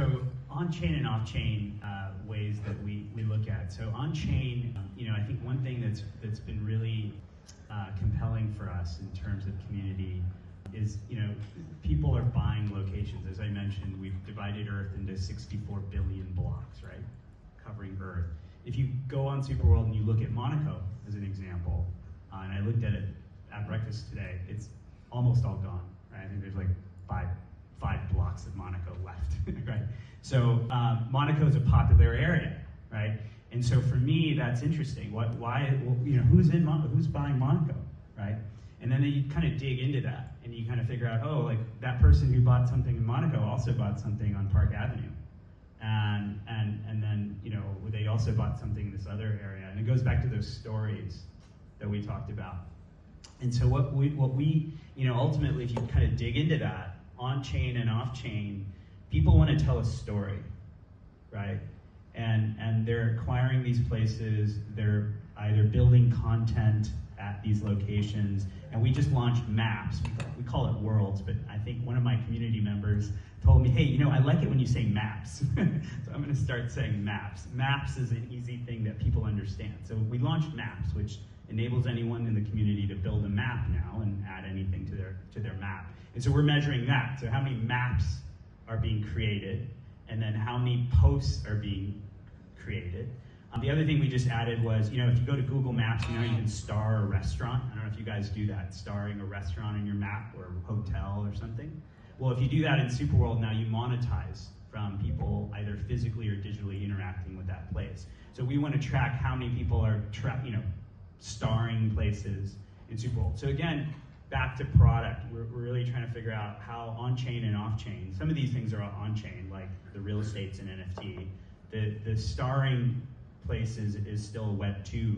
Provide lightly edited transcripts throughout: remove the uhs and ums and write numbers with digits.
So on-chain and off-chain ways that we look at. So on-chain, I think one thing that's been really compelling for us in terms of community is, people are buying locations. As I mentioned, we've divided Earth into 64 billion blocks, right? Covering Earth. If you go on Superworld and you look at Monaco as an example, and I looked at it at breakfast today, it's almost all gone, right? I think there's like five blocks of Monaco left, right? So Monaco is a popular area, right? And so for me, that's interesting. Why? Well, who's buying Monaco, right? And then you kind of dig into that, and you kind of figure out, oh, like that person who bought something in Monaco also bought something on Park Avenue, and then they also bought something in this other area, and it goes back to those stories that we talked about. And so what we ultimately, if you kind of dig into that, on-chain and off-chain, people want to tell a story, right? And they're acquiring these places, they're either building content at these locations, and we just launched maps. We call it worlds, but I think one of my community members told me, hey, I like it when you say maps. So I'm going to start saying maps. Maps is an easy thing that people understand. So we launched maps, which enables anyone in the community to build a map now and add anything to their map. And so we're measuring that. So how many maps are being created, and then how many posts are being created. The other thing we just added was, if you go to Google Maps, you can star a restaurant. I don't know if you guys do that, starring a restaurant in your map or a hotel or something. Well, if you do that in Superworld now, you monetize from people either physically or digitally interacting with that place. So we want to track how many people are starring places in Superworld. So again, back to product, we're really trying to figure out how on-chain and off-chain. Some of these things are on-chain, like the real estate's an NFT. The starring places is still a Web 2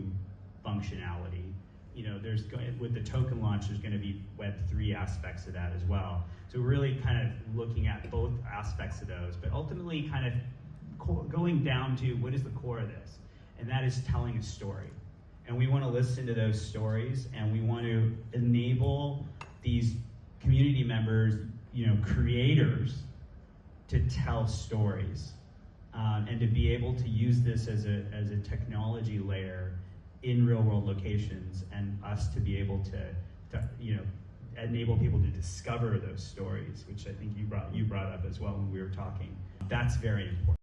functionality. With the token launch, there's going to be Web 3 aspects of that as well. So we're really kind of looking at both aspects of those, but ultimately kind of going down to what is the core of this, and that is telling a story. And we want to listen to those stories, and we want to enable these community members, creators, to tell stories, and to be able to use this as a technology layer in real world locations, and us to be able to enable people to discover those stories, which I think you brought up as well when we were talking. That's very important.